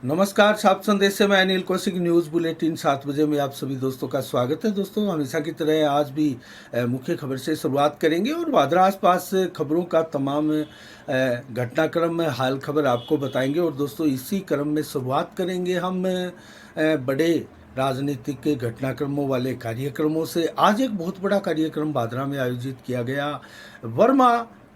नमस्कार, छाप संदेश से मैं अनिल कौशिक। न्यूज़ बुलेटिन 7 बजे में आप सभी दोस्तों का स्वागत है। दोस्तों, हमेशा की तरह आज भी मुख्य खबर से शुरुआत करेंगे और वादरा आसपास खबरों का तमाम घटनाक्रम हाल खबर आपको बताएंगे। और दोस्तों, इसी क्रम में शुरुआत करेंगे हम बड़े राजनीतिक के घटनाक्रमों वाले कार्यक्रमों से। आज एक बहुत बड़ा कार्यक्रम वादरा में आयोजित किया गया। वर्मा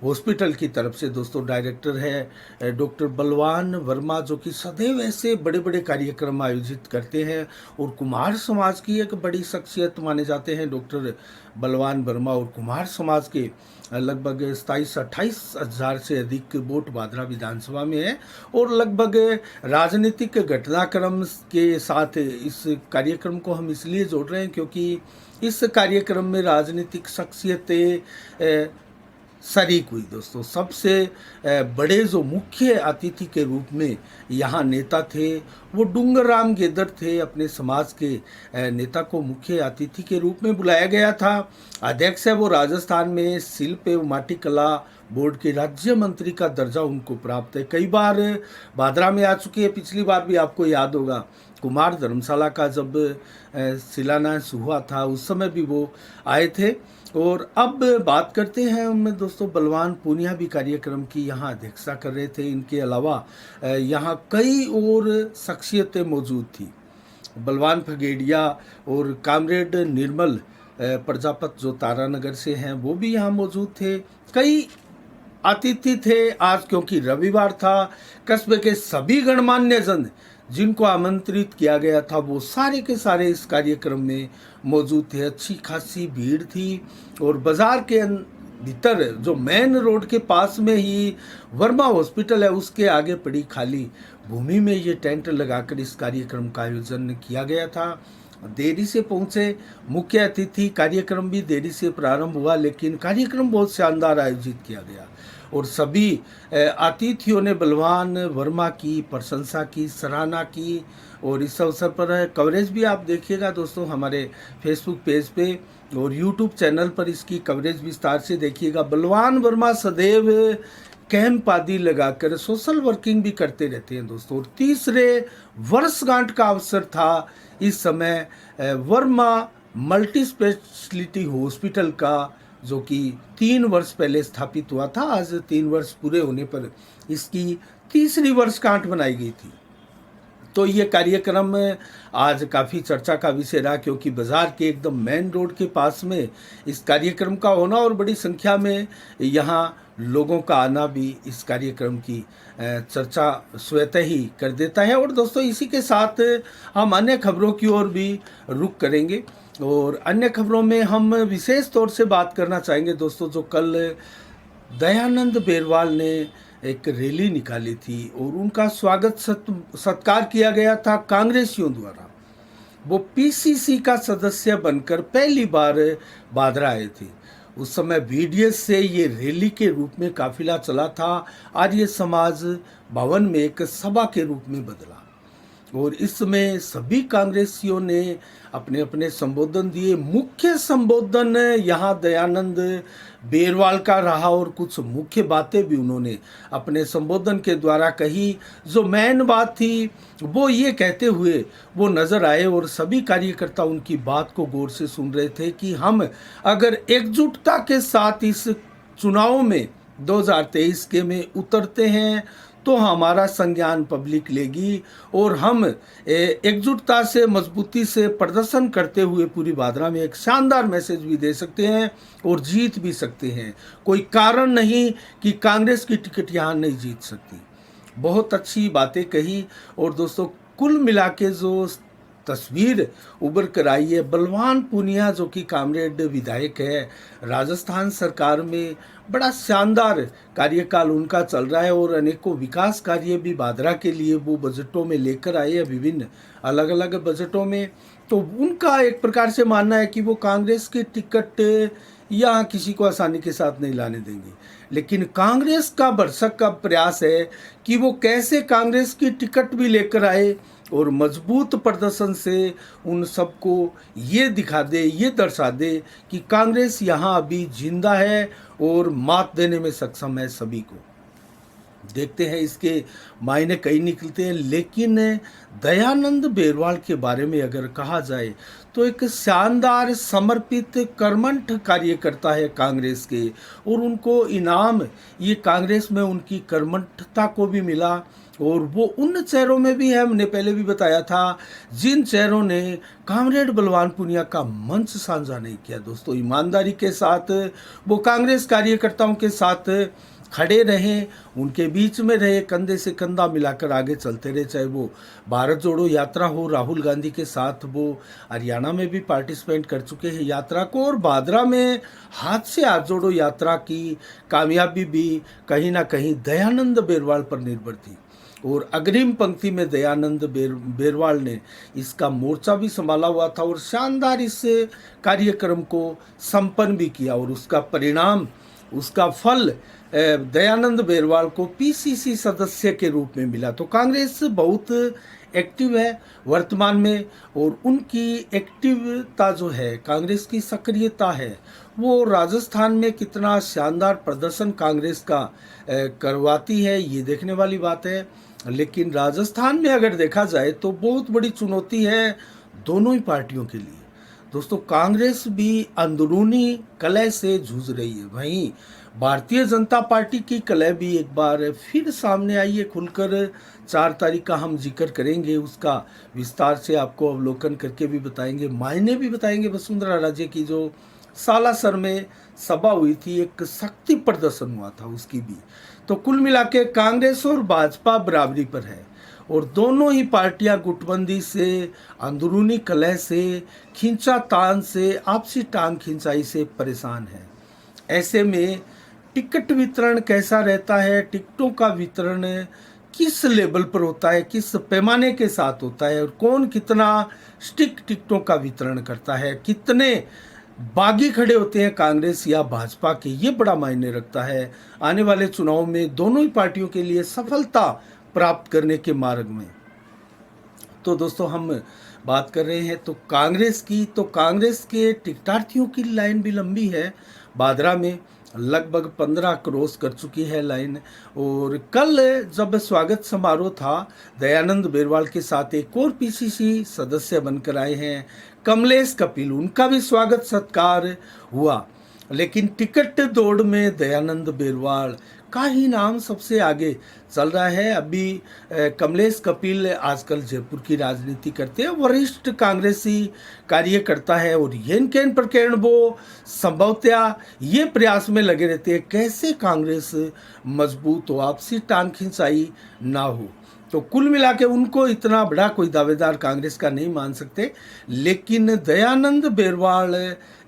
हॉस्पिटल की तरफ से दोस्तों डायरेक्टर है डॉक्टर बलवान वर्मा, जो कि सदैव ऐसे बड़े बड़े कार्यक्रम आयोजित करते हैं और कुमार समाज की एक बड़ी शख्सियत माने जाते हैं डॉक्टर बलवान वर्मा। और कुमार समाज के लगभग 27-28 हज़ार से अधिक वोट वादरा विधानसभा में है। और लगभग राजनीतिक घटनाक्रम के साथ इस कार्यक्रम को हम इसलिए जोड़ रहे हैं क्योंकि इस कार्यक्रम में राजनीतिक शख्सियतें शरीक हुई। दोस्तों, सबसे बड़े जो मुख्य अतिथि के रूप में यहाँ नेता थे वो डूंगरराम गेदर थे। अपने समाज के नेता को मुख्य अतिथि के रूप में बुलाया गया था। अध्यक्ष है वो राजस्थान में शिल्प एवं माटी कला बोर्ड के राज्य मंत्री का दर्जा उनको प्राप्त है। कई बार भादरा में आ चुकी है। पिछली बार भी आपको याद होगा कुमार धर्मशाला का जब शिलान्यास हुआ था उस समय भी वो आए थे। और अब बात करते हैं उनमें दोस्तों, बलवान पूनिया भी कार्यक्रम की यहाँ अध्यक्षता कर रहे थे। इनके अलावा यहाँ कई और शख्सियतें मौजूद थी। बलवान फगेड़िया और कामरेड निर्मल प्रजापत जो तारानगर से हैं वो भी यहाँ मौजूद थे। कई अतिथि थे। आज क्योंकि रविवार था, कस्बे के सभी गणमान्य जन जिनको आमंत्रित किया गया था वो सारे के सारे इस कार्यक्रम में मौजूद थे। अच्छी खासी भीड़ थी। और बाजार के भीतर जो मेन रोड के पास में ही वर्मा हॉस्पिटल है उसके आगे पड़ी खाली भूमि में ये टेंट लगाकर इस कार्यक्रम का आयोजन किया गया था। देरी से पहुंचे मुख्य अतिथि, कार्यक्रम भी देरी से प्रारंभ हुआ, लेकिन कार्यक्रम बहुत शानदार आयोजित किया गया। और सभी अतिथियों ने बलवान वर्मा की प्रशंसा की, सराहना की। और इस अवसर पर कवरेज भी आप देखिएगा दोस्तों हमारे फेसबुक पेज पे और यूट्यूब चैनल पर इसकी कवरेज विस्तार से देखिएगा। बलवान वर्मा सदैव कैंप आदि लगाकर सोशल वर्किंग भी करते रहते हैं दोस्तों। और तीसरे वर्षगांठ का अवसर था इस समय वर्मा मल्टी स्पेशलिटी हॉस्पिटल का, जो कि 3 वर्ष पहले स्थापित हुआ था। आज 3 वर्ष पूरे होने पर इसकी तीसरी वर्षगांठ बनाई गई थी। तो ये कार्यक्रम आज काफ़ी चर्चा का विषय रहा क्योंकि बाजार के एकदम मेन रोड के पास में इस कार्यक्रम का होना और बड़ी संख्या में यहाँ लोगों का आना भी इस कार्यक्रम की चर्चा स्वतः ही कर देता है। और दोस्तों, इसी के साथ हम अन्य खबरों की ओर भी रुख करेंगे। और अन्य खबरों में हम विशेष तौर से बात करना चाहेंगे दोस्तों, जो कल दयानंद बेरवाल ने एक रैली निकाली थी और उनका स्वागत सत्कार किया गया था कांग्रेसियों द्वारा। वो पीसीसी का सदस्य बनकर पहली बार भादरा आए थे। उस समय बीडीएस से ये रैली के रूप में काफिला चला था। आर्य समाज भवन में एक सभा के रूप में बदला और इसमें सभी कांग्रेसियों ने अपने अपने संबोधन दिए। मुख्य संबोधन यहाँ दयानंद बेरवाल का रहा और कुछ मुख्य बातें भी उन्होंने अपने संबोधन के द्वारा कही। जो मेन बात थी वो ये कहते हुए वो नजर आए और सभी कार्यकर्ता उनकी बात को गौर से सुन रहे थे कि हम अगर एकजुटता के साथ इस चुनाव में 2023 के में उतरते हैं तो हमारा संज्ञान पब्लिक लेगी और हम एकजुटता से मजबूती से प्रदर्शन करते हुए पूरी भादरा में एक शानदार मैसेज भी दे सकते हैं और जीत भी सकते हैं। कोई कारण नहीं कि कांग्रेस की टिकट यहाँ नहीं जीत सकती। बहुत अच्छी बातें कही। और दोस्तों, कुल मिला के जो तस्वीर उभर कर आई है, बलवान पूनिया जो कि कामरेड विधायक है, राजस्थान सरकार में बड़ा शानदार कार्यकाल उनका चल रहा है और अनेकों विकास कार्य भी भादरा के लिए वो बजटों में लेकर आए हैं, विभिन्न अलग अलग बजटों में। तो उनका एक प्रकार से मानना है कि वो कांग्रेस की टिकट यहाँ किसी को आसानी के साथ नहीं लाने देंगे, लेकिन कांग्रेस का भरसक का प्रयास है कि वो कैसे कांग्रेस की टिकट भी लेकर आए और मजबूत प्रदर्शन से उन सबको ये दिखा दे, ये दर्शा दे कि कांग्रेस यहाँ अभी जिंदा है और मात देने में सक्षम है सभी को। देखते हैं इसके मायने कई निकलते हैं। लेकिन दयानंद बेरवाल के बारे में अगर कहा जाए तो एक शानदार समर्पित कर्मठ कार्यकर्ता है कांग्रेस के, और उनको इनाम ये कांग्रेस में उनकी कर्मठता को भी मिला, और वो उन चेहरों में भी है, हमने पहले भी बताया था, जिन चेहरों ने कामरेड बलवान पुनिया का मंच साझा नहीं किया। दोस्तों ईमानदारी के साथ वो कांग्रेस कार्यकर्ताओं के साथ खड़े रहे, उनके बीच में रहे, कंधे से कंधा मिलाकर आगे चलते रहे। चाहे वो भारत जोड़ो यात्रा हो, राहुल गांधी के साथ वो हरियाणा में भी पार्टिसिपेट कर चुके हैं यात्रा को, और भादरा में हाथ से हाथ जोड़ो यात्रा की कामयाबी भी कहीं ना कहीं दयानंद बेरवाल पर निर्भर थी, और अग्रिम पंक्ति में दयानंद बेरवाल ने इसका मोर्चा भी संभाला हुआ था और शानदार इस कार्यक्रम को संपन्न भी किया, और उसका परिणाम, उसका फल दयानंद बेरवाल को पीसीसी सदस्य के रूप में मिला। तो कांग्रेस बहुत एक्टिव है वर्तमान में, और उनकी एक्टिवता जो है, कांग्रेस की सक्रियता है, वो राजस्थान में कितना शानदार प्रदर्शन कांग्रेस का करवाती है, ये देखने वाली बात है। लेकिन राजस्थान में अगर देखा जाए तो बहुत बड़ी चुनौती है दोनों ही पार्टियों के लिए। दोस्तों कांग्रेस भी अंदरूनी कलह से जूझ रही है, वहीं भारतीय जनता पार्टी की कलह भी एक बार फिर सामने आई है खुलकर। 4 तारीख का हम जिक्र करेंगे, उसका विस्तार से आपको अवलोकन करके भी बताएंगे, मायने भी बताएंगे। वसुंधरा राजे की जो सालासर में सभा हुई थी, एक शक्ति प्रदर्शन हुआ था, उसकी भी। तो कुल मिला के कांग्रेस और भाजपा बराबरी पर है, और दोनों ही पार्टियां गुटबंदी से, अंदरूनी कलह से, खींचातान से, आपसी टांग खिंचाई से परेशान है। ऐसे में टिकट वितरण कैसा रहता है, टिकटों का वितरण किस लेवल पर होता है, किस पैमाने के साथ होता है, और कौन कितना स्टिक टिकटों का वितरण करता है, कितने बागी खड़े होते हैं कांग्रेस या भाजपा के, ये बड़ा मायने रखता है आने वाले चुनाव में दोनों ही पार्टियों के लिए सफलता प्राप्त करने के मार्ग में। तो दोस्तों हम बात कर रहे हैं तो कांग्रेस की, तो कांग्रेस के टिकटार्थियों की लाइन भी लंबी है। भादरा में लगभग 15 क्रॉस कर चुकी है लाइन, और कल जब स्वागत समारोह था, दयानंद बेरवाल के साथ एक और पीसीसी सदस्य बनकर आए हैं कमलेश कपिल, उनका भी स्वागत सत्कार हुआ। लेकिन टिकट दौड़ में दयानंद बेरवाल का ही नाम सबसे आगे चल रहा है। अभी कमलेश कपिल आजकल जयपुर की राजनीति करते हैं, वरिष्ठ कांग्रेसी कार्यकर्ता है, और येन केन प्रकरण वो संभवतया ये प्रयास में लगे रहते हैं कैसे कांग्रेस मजबूत हो, आपसी टांग खिंचाई ना हो। तो कुल मिला के उनको इतना बड़ा कोई दावेदार कांग्रेस का नहीं मान सकते। लेकिन दयानंद बेरवाल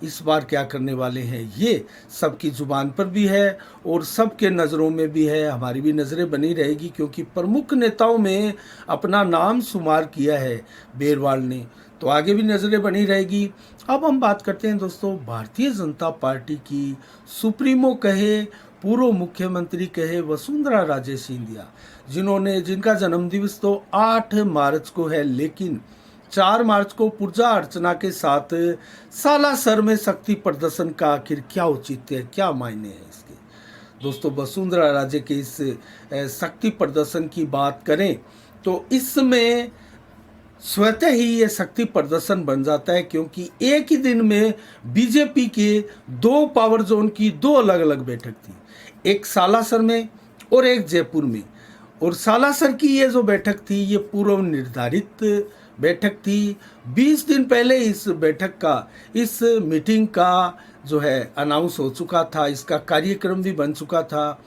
इस बार क्या करने वाले हैं, ये सबकी जुबान पर भी है और सबके नज़रों में भी है, हमारी भी नज़रें बनी रहेगी, क्योंकि प्रमुख नेताओं में अपना नाम शुमार किया है बेरवाल ने, तो आगे भी नज़रें बनी रहेगी। अब हम बात करते हैं दोस्तों भारतीय जनता पार्टी की सुप्रीमो कहे, पूर्व मुख्यमंत्री कहे वसुंधरा राजे सिंधिया, जिनका जन्मदिवस तो 8 मार्च को है, लेकिन 4 मार्च को पूजा अर्चना के साथ सालासर में शक्ति प्रदर्शन का आखिर क्या औचित्य है, क्या मायने हैं इसके। दोस्तों वसुंधरा राजे के इस शक्ति प्रदर्शन की बात करें तो इसमें स्वतः ही ये शक्ति प्रदर्शन बन जाता है, क्योंकि एक ही दिन में बीजेपी के 2 पावर जोन की 2 अलग अलग बैठक थी, एक सालासर में और एक जयपुर में। और सालासर की ये जो बैठक थी ये पूर्व निर्धारित बैठक थी। 20 दिन पहले इस बैठक का, इस मीटिंग का जो है अनाउंस हो चुका था, इसका कार्यक्रम भी बन चुका था।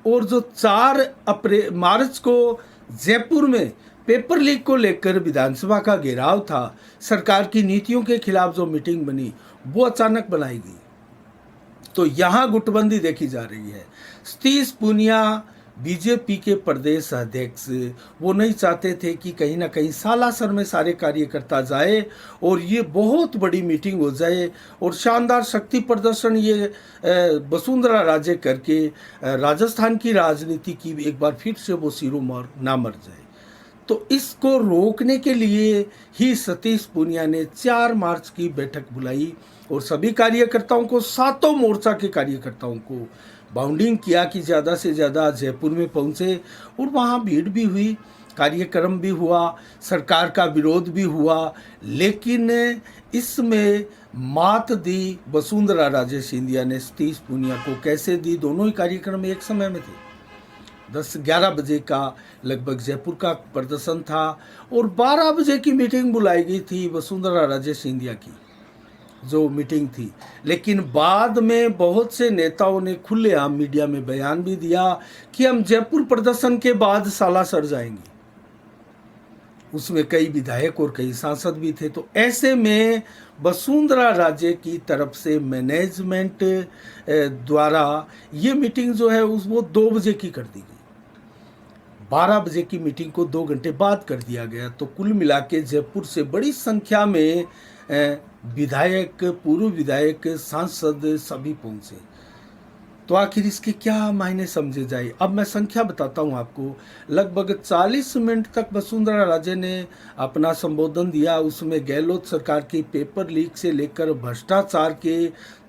और जो 4 मार्च को जयपुर में पेपर लीक को लेकर विधानसभा का घेराव था, सरकार की नीतियों के खिलाफ जो मीटिंग बनी वो अचानक बनाई गई। तो यहाँ गुटबंदी देखी जा रही है। सतीश पूनिया बीजेपी के प्रदेश अध्यक्ष, वो नहीं चाहते थे कि कहीं ना कहीं सालासर में सारे कार्यकर्ता जाए और ये बहुत बड़ी मीटिंग हो जाए और शानदार शक्ति प्रदर्शन ये वसुंधरा राजे करके राजस्थान की राजनीति की एक बार फिर से वो सिरोमार ना मर जाए। तो इसको रोकने के लिए ही सतीश पूनिया ने 4 मार्च की बैठक बुलाई और सभी कार्यकर्ताओं को, 7 मोर्चा के कार्यकर्ताओं को बाउंडिंग किया कि ज़्यादा से ज़्यादा जयपुर में पहुँचे और वहाँ भीड़ भी हुई, कार्यक्रम भी हुआ, सरकार का विरोध भी हुआ, लेकिन इसमें मात दी वसुंधरा राजे सिंधिया ने सतीश पूनिया को। कैसे दी? दोनों ही कार्यक्रम एक समय में थे। 10-11 बजे का लगभग जयपुर का प्रदर्शन था और 12 बजे की मीटिंग बुलाई गई थी वसुंधरा राजे सिंधिया की, जो मीटिंग थी। लेकिन बाद में बहुत से नेताओं ने खुलेआम मीडिया में बयान भी दिया कि हम जयपुर प्रदर्शन के बाद सालासर जाएंगे। उसमें कई विधायक और कई सांसद भी थे। तो ऐसे में वसुंधरा राजे की तरफ से मैनेजमेंट द्वारा ये मीटिंग जो है वो 2 बजे की कर दी गई। 12 बजे की मीटिंग को 2 घंटे बाद कर दिया गया। तो कुल मिला के जयपुर से बड़ी संख्या में विधायक, पूर्व विधायक, सांसद सभी पहुंचे। तो आखिर इसके क्या मायने समझे जाए? अब मैं संख्या बताता हूं आपको। लगभग 40 मिनट तक वसुंधरा राजे ने अपना संबोधन दिया। उसमें गहलोत सरकार की पेपर लीक से लेकर भ्रष्टाचार के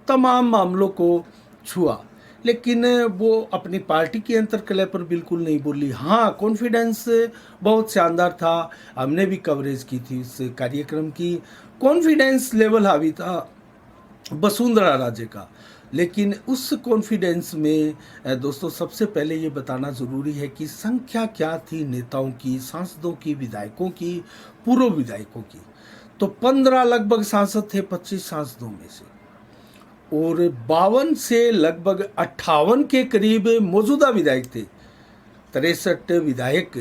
तमाम मामलों को छुआ, लेकिन वो अपनी पार्टी की अंतर्कलह पर बिल्कुल नहीं बोली। हाँ, कॉन्फिडेंस बहुत शानदार था, हमने भी कवरेज की थी इस कार्यक्रम की। कॉन्फिडेंस लेवल हावी था वसुंधरा राजे का। लेकिन उस कॉन्फिडेंस में दोस्तों सबसे पहले ये बताना ज़रूरी है कि संख्या क्या थी नेताओं की, सांसदों की, विधायकों की, पूर्व विधायकों की। तो 15 लगभग सांसद थे 25 सांसदों में से, और 52 से लगभग 58 के करीब मौजूदा विधायक थे। 63 विधायक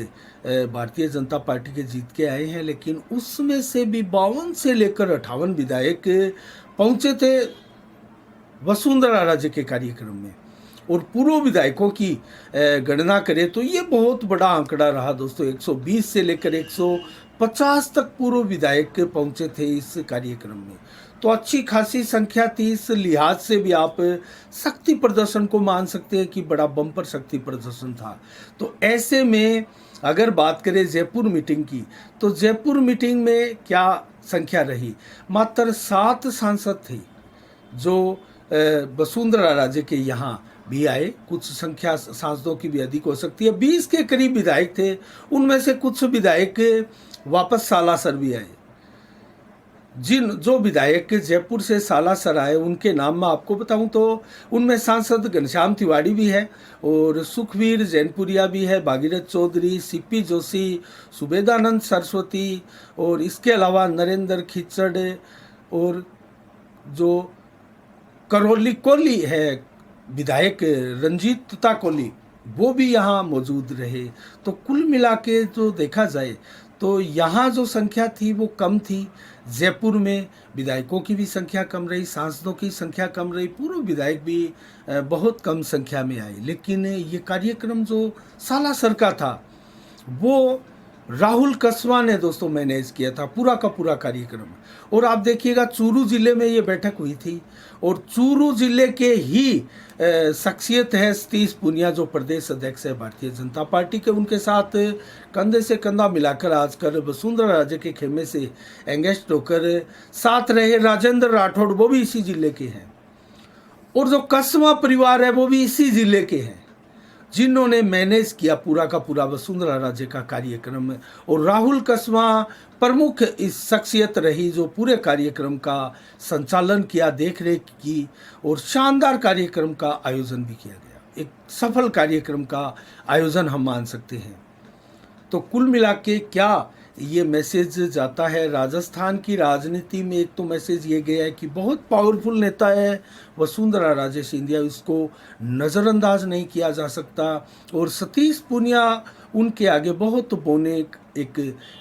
भारतीय जनता पार्टी के जीत के आए हैं, लेकिन उसमें से भी 52 से लेकर 58 विधायक पहुंचे थे वसुंधरा राजे के कार्यक्रम में। और पूर्व विधायकों की गणना करें तो ये बहुत बड़ा आंकड़ा रहा दोस्तों। 120 से लेकर 150 तक पूर्व विधायक पहुंचे थे इस कार्यक्रम में। तो अच्छी खासी संख्या थी। इस लिहाज से भी आप शक्ति प्रदर्शन को मान सकते हैं कि बड़ा बम्पर शक्ति प्रदर्शन था। तो ऐसे में अगर बात करें जयपुर मीटिंग की, तो जयपुर मीटिंग में क्या संख्या रही? मात्र 7 सांसद थे जो वसुंधरा राजे के यहाँ भी आए। कुछ संख्या सांसदों की भी अधिक हो सकती है। 20 के करीब विधायक थे, उनमें से कुछ विधायक वापस सालासर भी आए। जो विधायक जयपुर से सालासर आए उनके नाम मैं आपको बताऊं तो उनमें सांसद घनश्याम तिवारी भी है, और सुखवीर जैनपुरिया भी है, भागीरथ चौधरी, सीपी जोशी, सुबेदानंद सरस्वती, और इसके अलावा नरेंद्र खिचड़, और जो करौली कोली है विधायक रंजीत तुता कोली, वो भी यहाँ मौजूद रहे। तो कुल मिला के जो देखा जाए तो यहाँ जो संख्या थी वो कम थी। जयपुर में विधायकों की भी संख्या कम रही, सांसदों की संख्या कम रही, पूर्व विधायक भी बहुत कम संख्या में आए। लेकिन ये कार्यक्रम जो सालासर का था वो राहुल कसवा ने दोस्तों मैनेज किया था, पूरा का पूरा कार्यक्रम। और आप देखिएगा चूरू जिले में ये बैठक हुई थी, और चूरू जिले के ही शख्सियत है सतीश पूनिया, जो प्रदेश अध्यक्ष है भारतीय जनता पार्टी के। उनके साथ कंधे से कंधा मिलाकर आजकल वसुंधरा राजे के खेमे से एंगेस्ट होकर साथ रहे राजेंद्र राठौड़, वो भी इसी जिले के हैं। और जो कसवा परिवार है वो भी इसी जिले के हैं, जिन्होंने मैनेज किया पूरा का पूरा वसुंधरा राजे का कार्यक्रम। और राहुल कसवा प्रमुख इस शख्सियत रही जो पूरे कार्यक्रम का संचालन किया, देख रेख की, और शानदार कार्यक्रम का आयोजन भी किया गया। एक सफल कार्यक्रम का आयोजन हम मान सकते हैं। तो कुल मिला के क्या ये मैसेज जाता है राजस्थान की राजनीति में? एक तो मैसेज ये गया है कि बहुत पावरफुल नेता है वसुंधरा राजे सिंधिया, इसको नज़रअंदाज नहीं किया जा सकता। और सतीश पूनिया उनके आगे बहुत बौने एक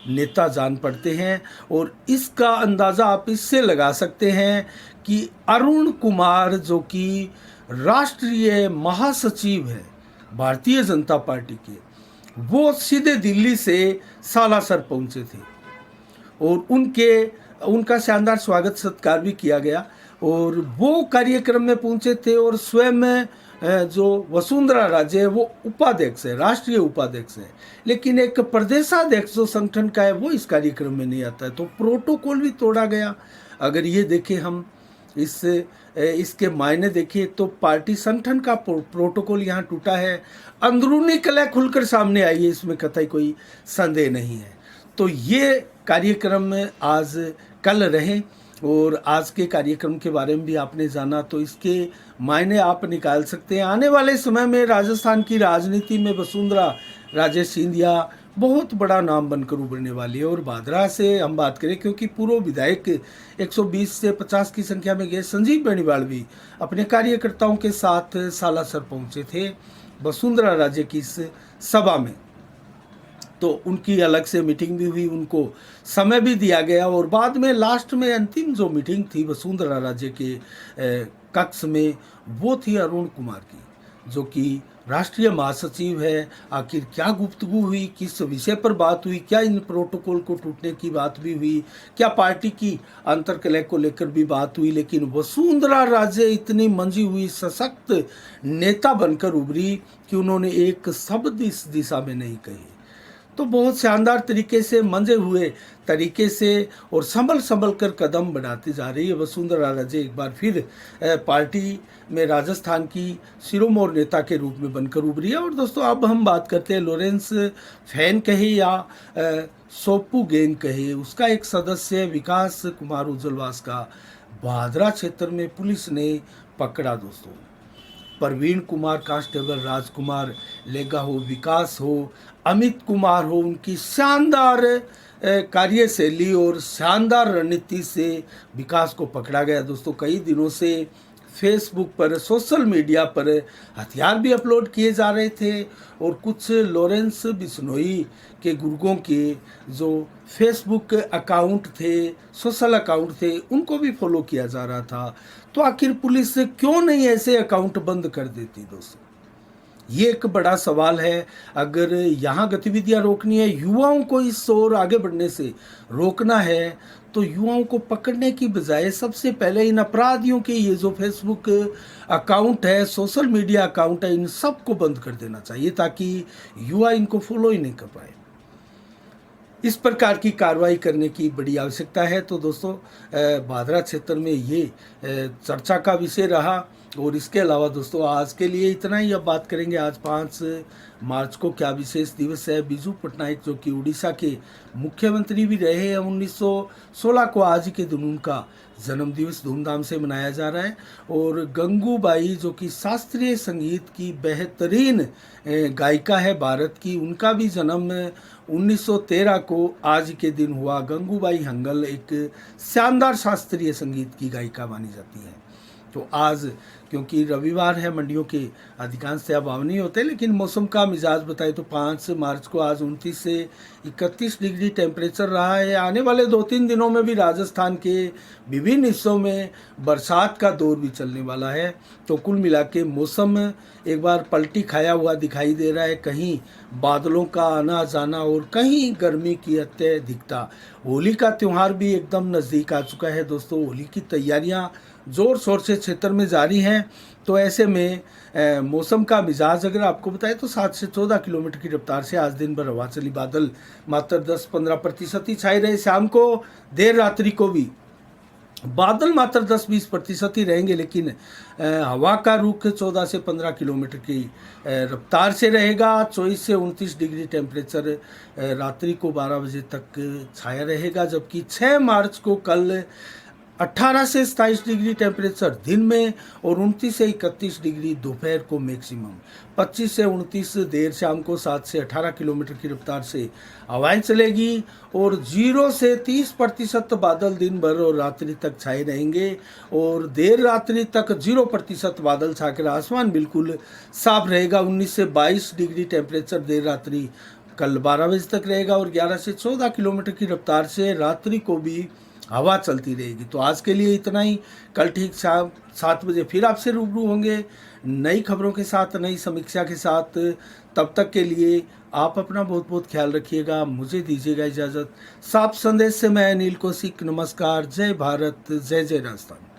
नेता जान पड़ते हैं। और इसका अंदाज़ा आप इससे लगा सकते हैं कि अरुण कुमार, जो कि राष्ट्रीय महासचिव है भारतीय जनता पार्टी के, वो सीधे दिल्ली से सालासर पहुंचे थे, और उनका शानदार स्वागत सत्कार भी किया गया। और वो कार्यक्रम में पहुंचे थे, और स्वयं जो वसुंधरा राजे वो उपाध्यक्ष है, राष्ट्रीय उपाध्यक्ष है, लेकिन एक प्रदेशाध्यक्ष जो संगठन का है वो इस कार्यक्रम में नहीं आता है। तो प्रोटोकॉल भी तोड़ा गया। अगर ये देखें हम इसके मायने देखिए तो पार्टी संगठन का प्रोटोकॉल यहाँ टूटा है, अंदरूनी कलह खुलकर सामने आई है, इसमें कतई कोई संदेह नहीं है। तो ये कार्यक्रम आज कल रहे और आज के कार्यक्रम के बारे में भी आपने जाना, तो इसके मायने आप निकाल सकते हैं। आने वाले समय में राजस्थान की राजनीति में वसुंधरा राजे सिंधिया बहुत बड़ा नाम बनकर उभरने वाली है। और भादरा से हम बात करें, क्योंकि पूर्व विधायक 120 से 50 की संख्या में गए संजीव बेनीवाल भी अपने कार्यकर्ताओं के साथ सालासर पहुंचे थे वसुंधरा राजे की इस सभा में। तो उनकी अलग से मीटिंग भी हुई, उनको समय भी दिया गया और बाद में लास्ट में अंतिम जो मीटिंग थी वसुंधरा राजे के कक्ष में, वो थी अरुण कुमार की, जो कि राष्ट्रीय महासचिव है। आखिर क्या गुफ्तगू हुई, किस विषय पर बात हुई, क्या इन प्रोटोकॉल को टूटने की बात भी हुई, क्या पार्टी की अंतर्कलह को लेकर भी बात हुई, लेकिन वसुंधरा राजे इतनी मंजी हुई, सशक्त नेता बनकर उभरी कि उन्होंने एक शब्द इस दिशा में नहीं कही। तो बहुत शानदार तरीके से, मंजे हुए तरीके से और संभल कर कदम बढ़ाती जा रही है वसुंधरा राजे। एक बार फिर पार्टी में राजस्थान की शिरोमणि नेता के रूप में बनकर उभरी है। और दोस्तों अब हम बात करते हैं लॉरेंस फैन कहे या सोपू गैंग कहे, उसका एक सदस्य विकास कुमार उज्जवलवास का भादरा क्षेत्र में पुलिस ने पकड़ा। दोस्तों प्रवीण कुमार कांस्टेबल, राजकुमार लेगा हो, विकास हो, अमित कुमार हो, उनकी शानदार कार्यशैली और शानदार रणनीति से विकास को पकड़ा गया। दोस्तों कई दिनों से फेसबुक पर, सोशल मीडिया पर हथियार भी अपलोड किए जा रहे थे और कुछ लॉरेंस बिश्नोई के गुर्गों के जो फेसबुक अकाउंट थे, सोशल अकाउंट थे, उनको भी फॉलो किया जा रहा था। तो आखिर पुलिस क्यों नहीं ऐसे अकाउंट बंद कर देती? दोस्तों ये एक बड़ा सवाल है। अगर यहाँ गतिविधियाँ रोकनी है, युवाओं को इस ओर आगे बढ़ने से रोकना है, तो युवाओं को पकड़ने की बजाय सबसे पहले इन अपराधियों के ये जो फेसबुक अकाउंट है, सोशल मीडिया अकाउंट है, इन सबको बंद कर देना चाहिए ताकि युवा इनको फॉलो ही नहीं कर पाए। इस प्रकार की कार्रवाई करने की बड़ी आवश्यकता है। तो दोस्तों भादरा क्षेत्र में ये चर्चा का विषय रहा। और इसके अलावा दोस्तों आज के लिए इतना ही। अब बात करेंगे आज 5 मार्च को क्या विशेष दिवस है। बिजू पटनायक जो कि उड़ीसा के मुख्यमंत्री भी रहे हैं, 1916 को आज के दिन उनका जन्म दिवस धूमधाम से मनाया जा रहा है। और गंगूबाई जो कि शास्त्रीय संगीत की बेहतरीन गायिका है भारत की, उनका भी जन्म 1913 को आज के दिन हुआ। गंगूबाई हंगल एक शानदार शास्त्रीय संगीत की गायिका मानी जाती है। तो आज क्योंकि रविवार है, मंडियों के अधिकांश अभाव नहीं होते, लेकिन मौसम का मिजाज बताए तो 5 मार्च को आज 29 से 31 डिग्री टेम्परेचर रहा है। आने वाले 2-3 दिनों में भी राजस्थान के विभिन्न हिस्सों में बरसात का दौर भी चलने वाला है। तो कुल मिला के मौसम एक बार पलटी खाया हुआ दिखाई दे रहा है। कहीं बादलों का आना जाना और कहीं गर्मी की अत्यधिकता। होली का त्यौहार भी एकदम नज़दीक आ चुका है। दोस्तों होली की तैयारियां ज़ोर शोर से क्षेत्र में जारी हैं। तो ऐसे में मौसम का मिजाज अगर आपको बताएं तो 7 से 14 किलोमीटर की रफ्तार से आज दिन भर हवा चली। बादल मात्र 10-15% ही छाए रहे। शाम को देर रात्रि को भी बादल मात्र 10-20% ही रहेंगे, लेकिन हवा का रुख 14 से 15 किलोमीटर की रफ्तार से रहेगा। 24 से 29 डिग्री टेम्परेचर रात्रि को 12 बजे तक छाया रहेगा। जबकि 6 मार्च को कल 18 से 27 डिग्री टेम्परेचर दिन में और 29 से 31 डिग्री दोपहर को मैक्सिमम। 25 से 29 देर शाम को 7 से 18 किलोमीटर की रफ्तार से हवाएं चलेगी और 0 से 30% बादल दिन भर और रात्रि तक छाए रहेंगे और देर रात्रि तक 0% बादल छाकर आसमान बिल्कुल साफ रहेगा। 19 से 22 डिग्री टेम्परेचर देर रात्रि कल 12 बजे तक रहेगा और 11 से 14 किलोमीटर की रफ्तार से रात्रि को भी हवा चलती रहेगी। तो आज के लिए इतना ही। कल ठीक शाम 7 बजे फिर आपसे रूबरू होंगे नई खबरों के साथ, नई समीक्षा के साथ। तब तक के लिए आप अपना बहुत बहुत ख्याल रखिएगा। मुझे दीजिएगा इजाज़त। साफ संदेश से मैं अनिल कौशिक। नमस्कार। जय भारत, जय जय राजस्थान।